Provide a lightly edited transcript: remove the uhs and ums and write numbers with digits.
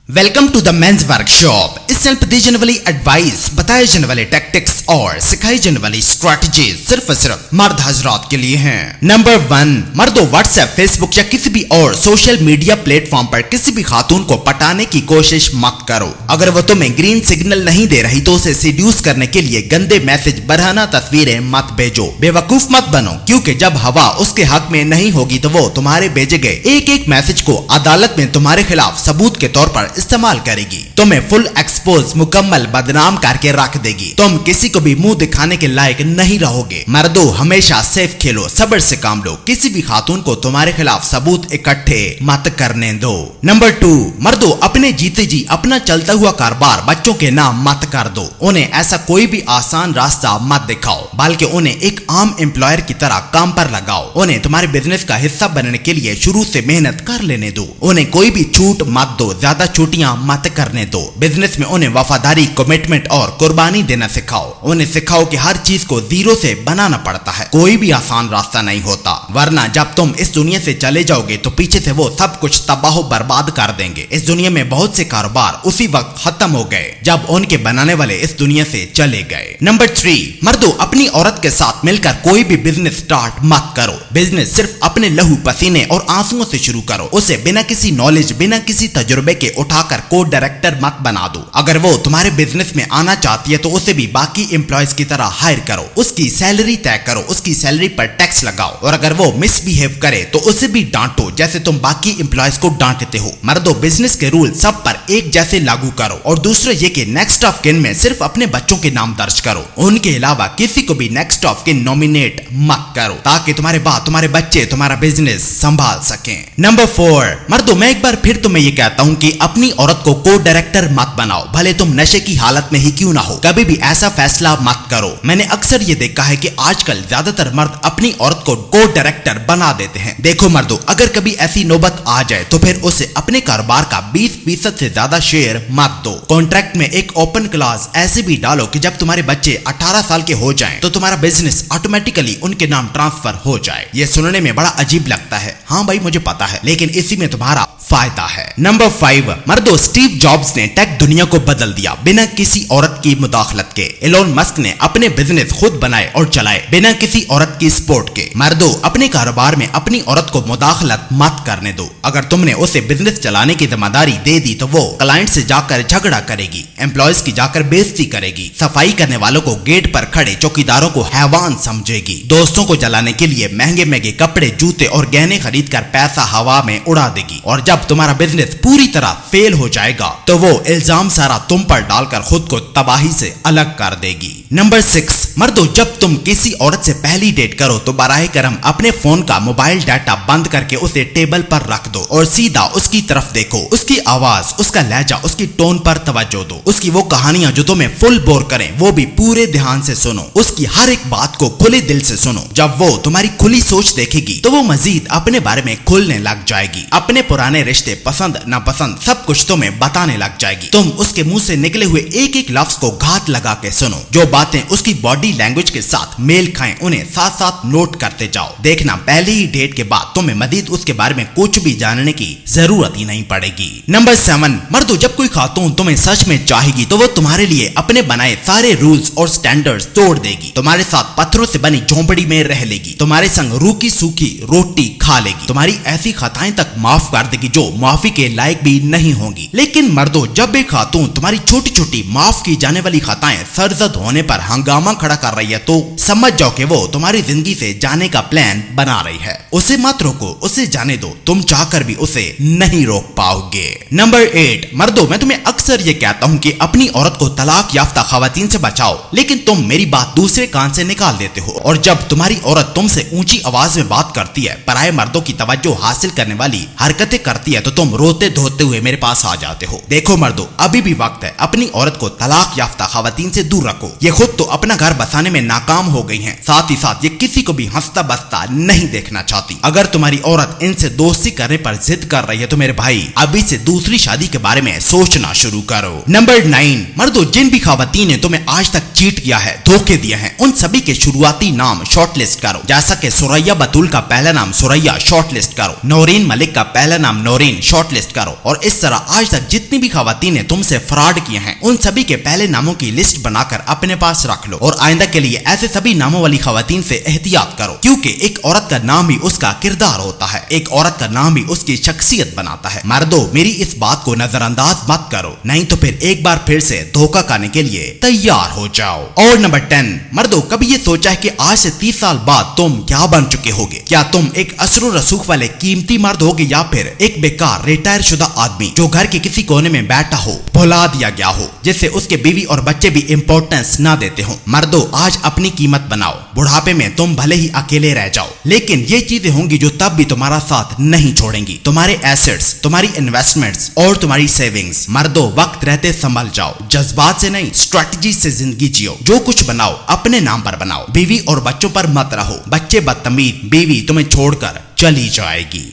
Welcome to the men's workshop. इस channel पर दी जाने वाली एडवाइस, बताए जाने वाले टैक्टिक्स और सिखाई जाने वाली स्ट्रैटेजीज सिर्फ और सिर्फ मर्द हजरात के लिए हैं। नंबर 1, मर्दों व्हाट्सएप, फेसबुक या किसी भी और सोशल मीडिया प्लेटफॉर्म पर किसी भी खातून को पटाने की कोशिश मत करो। अगर वो तुम्हें ग्रीन सिग्नल नहीं दे रही तो उसे सीड्यूस करने के लिए गंदे मैसेज, बरहाना तस्वीरें मत भेजो। बेवकूफ मत बनो, क्योंकि जब हवा उसके हक में नहीं होगी तो वो तुम्हारे भेजे गए एक एक मैसेज को अदालत में तुम्हारे खिलाफ सबूत के तौर पर इस्तेमाल करेगी। तुम्हें फुल एक्सपोज, मुकम्मल बदनाम करके रख देगी। तुम किसी को भी मुंह दिखाने के लायक नहीं रहोगे। मर्दों हमेशा सेफ खेलो, सब्र से काम लो। किसी भी खातून को तुम्हारे खिलाफ सबूत इकट्ठे मत करने दो। नंबर 2, मर्दों अपने जीते जी अपना चलता हुआ कारोबार बच्चों के नाम मत कर दो। उन्हें ऐसा कोई भी आसान रास्ता मत दिखाओ, बल्कि उन्हें एक आम एम्प्लॉयर की तरह काम पर लगाओ। उन्हें तुम्हारे बिजनेस का हिस्सा बनने के लिए शुरू से मेहनत कर लेने दो। उन्हें कोई भी छूट मत दो, ज्यादा छुट्टियां मत करने दो। बिजनेस में उन्हें वफादारी, कमिटमेंट और कुर्बानी देना सिखाओ। उन्हें सिखाओ कि हर चीज को जीरो से बनाना पड़ता है, कोई भी आसान रास्ता नहीं होता। वरना जब तुम इस दुनिया से चले जाओगे तो पीछे से वो सब कुछ तबाह बर्बाद कर देंगे। इस दुनिया में बहुत से कारोबार उसी वक्त खत्म हो गए जब उनके बनाने वाले इस दुनिया से चले गए। नंबर 3, मर्दों अपनी औरत के साथ मिलकर कोई भी बिजनेस स्टार्ट मत करो। बिजनेस सिर्फ अपने लहू, पसीने और आंसुओं से शुरू करो। उसे बिना किसी नॉलेज, बिना किसी तजुर्बे के उठाकर को डायरेक्टर मत बना दो। अगर वो तुम्हारे बिजनेस में आना चाहती है तो उसे भी बाकी एम्प्लॉयज की तरह हायर करो। उसकी सैलरी तय करो, उसकी सैलरी पर टैक्स लगाओ, और अगर वो मिसबिहेव करे तो उसे भी डांटो जैसे तुम बाकी एम्प्लॉयज को डांटते हो। मर्दों बिजनेस के रूल सब पर एक जैसे लागू करो। और दूसरा ये कि नेक्स्ट ऑफ किन में सिर्फ अपने बच्चों के नाम दर्ज करो। उनके अलावा किसी को भी नेक्स्ट ऑफ किन नॉमिनेट मत करो, ताकि तुम्हारे बाद तुम्हारे बच्चे तुम्हारा बिजनेस संभाल सकें। नंबर 4, मर्दों मैं एक बार फिर तुम्हें ये कहता हूँ कि अपनी औरत को डायरेक्टर मत बनाओ, भले तुम नशे की हालत में ही क्यों ना हो। कभी भी ऐसा फैसला मत करो। मैंने अक्सर ये देखा है कि आजकल ज्यादातर मर्द अपनी औरत को डायरेक्टर बना देते हैं। देखो मर्दों, अगर कभी ऐसी नौबत आ जाए तो फिर उसे अपने कारोबार का 20% से ज्यादा शेयर मत दो। कॉन्ट्रैक्ट में एक ओपन क्लॉज ऐसे भी डालो कि जब तुम्हारे बच्चे 18 साल के हो जाएं तो तुम्हारा बिजनेस ऑटोमेटिकली उनके नाम ट्रांसफर हो जाए। ये सुनने में बड़ा अजीब लगता है, हाँ भाई मुझे पता है, लेकिन इसी में तुम्हारा फायदा है। नंबर 5, मर्दों स्टीव जॉब्स ने टेक दुनिया को बदल दिया बिना किसी औरत की मुदाखलत के। एलोन मस्क ने अपने बिजनेस खुद बनाए और चलाए बिना किसी औरत की सपोर्ट के। मर्दों अपने कारोबार में अपनी औरत को मुदाखलत मत करने दो। अगर तुमने उसे बिजनेस चलाने की जिम्मेदारी दे दी तो वो क्लाइंट से जाकर झगड़ा करेगी, एम्प्लॉयज की जाकर बेइज्जती करेगी, सफाई करने वालों को गेट पर खड़े चौकीदारों को हैवान समझेगी, दोस्तों को जलाने के लिए महंगे महंगे कपड़े, जूते और गहने खरीद कर पैसा हवा में उड़ा देगी। और जब तुम्हारा बिजनेस पूरी तरह फेल हो जाएगा तो वो इल्जाम सारा तुम पर डालकर खुद को तबाही से अलग कर देगी। नंबर 6, मर्दों जब तुम किसी औरत से पहली डेट करो तो बराए करम अपने फोन का मोबाइल डाटा बंद करके उसे टेबल पर रख दो और सीधा उसकी तरफ देखो। उसकी आवाज, उसका लहजा, उसकी टोन पर तवज्जो दो। उसकी वो कहानियां जो तुम्हें फुल बोर करें वो भी पूरे ध्यान से सुनो। उसकी हर एक बात को खुले दिल से सुनो। जब वो तुम्हारी खुली सोच देखेगी तो वो मजीद अपने बारे में खुलने लग जाएगी। अपने पुराने रिश्ते, पसंद नापसंद, सब कुछ तुम्हें बताने लग जाएगी। तुम उसके मुंह से निकले हुए एक एक लफ्ज को घात लगा के सुनो। जो बातें उसकी बॉडी लैंग्वेज के साथ मेल खाएं उन्हें साथ साथ नोट करते जाओ। देखना पहले ही डेट के बाद तुम्हें मजीद उसके बारे में कुछ भी जानने की जरूरत ही नहीं पड़ेगी। नंबर 7, मर्दों जब कोई खातून तुम्हें सच में चाहेगी तो वो तुम्हारे लिए अपने बनाए सारे रूल्स और स्टैंडर्ड्स तोड़ देगी। तुम्हारे साथ पत्थरों से बनी झोंपड़ी में रह लेगी, तुम्हारे संग रूखी सूखी रोटी खा लेगी, तुम्हारी ऐसी खताएं तक माफ कर देगी जो माफी के लायक भी नहीं होंगी। लेकिन मर्दों जब एक खातून तुम्हारी छोटी छोटी माफ की जाने वाली खताएं सरजद होने पर हंगामा खड़ा कर रही है तो समझ जाओ कि वो तुम्हारी जिंदगी से जाने का प्लान बना रही है। उसे मत रोको, उसे जाने दो, तुम चाहकर भी उसे नहीं रोक पाओगे। नंबर 8, मर्दों मैं तुम्हें अक्सर ये कहता हूँ कि अपनी औरत को तलाक याफ्ता खवातीन से बचाओ, लेकिन तुम मेरी बात दूसरे कान से निकाल देते हो। और जब तुम्हारी औरत तुमसे ऊंची आवाज में बात करती है, पराये मर्दों की तवज्जो हासिल करने वाली हरकतें करती है, तो तुम रोते धोते हुए मेरे पास आ जाते हो। देखो मर्दों अभी भी वक्त है, अपनी औरत को तलाक याफ्ता खवातीन से दूर रखो। ये खुद तो अपना घर बसाने में नाकाम हो गई हैं, साथ ही साथ ये किसी को भी हंसता बसता नहीं देखना चाहती। अगर तुम्हारी औरत इनसे दोस्ती करने पर जिद कर रही है तो मेरे भाई अभी से दूसरी शादी के बारे में सोचना शुरू करो। नंबर 9, मर्दों जिन भी खवातीन ने तुम्हें आज तक चीट किया है, धोखे दिए हैं, उन सभी के शुरुआती नाम शॉर्टलिस्ट करो। जैसा कि सुरैया बतूल का पहला नाम सुरैया शॉर्टलिस्ट करो, नौरीन मलिक का पहला नाम नौरीन शॉर्टलिस्ट करो, और इस तरह आज तक जितनी भी खवातीन ने तुमसे फ्रॉड किए हैं उन सभी के पहले नामों की लिस्ट बनाकर अपने पास रख लो। और आइंदा के लिए ऐसे सभी नामों वाली खवातीन से एहतियात करो, क्योंकि एक औरत का नाम ही उसका किरदार होता है, एक औरत का नाम ही उसकी शख्सियत बनाता है। मर्दों मेरी इस बात को नजरअंदाज मत करो, नहीं तो फिर एक बार फिर से धोखा खाने के लिए तैयार हो जाओ। और नंबर 10, मर्दों कभी ये सोचा है कि आज से 30 साल बाद तुम क्या बन चुके होगे? क्या तुम एक असर रसूख वाले कीमती मर्द होगे या फिर एक बेकार रिटायर शुदा आदमी जो घर के किसी कोने में बैठा हो, भुला दिया गया हो, जिससे उसके बीवी और बच्चे भी इंपॉर्टेंस ना देते हो? मर्दों आज अपनी कीमत बनाओ, बुढ़ापे में तुम भले ही अकेले रह जाओ लेकिन ये चीजें होंगी जो तब भी तुम्हारा साथ नहीं छोड़ेंगी, तुम्हारे एसेट्स, तुम्हारी इन्वेस्टमेंट्स और तुम्हारी सेविंग्स। मर्दों वक्त रहते संभल जाओ, जज्बात से नहीं स्ट्रेटजी से जिंदगी जियो। जो कुछ बनाओ अपने नाम पर बनाओ, बीवी और बच्चों पर मत रहो, बच्चे बदतमीज, बीवी तुम्हें छोड़कर चली जाएगी।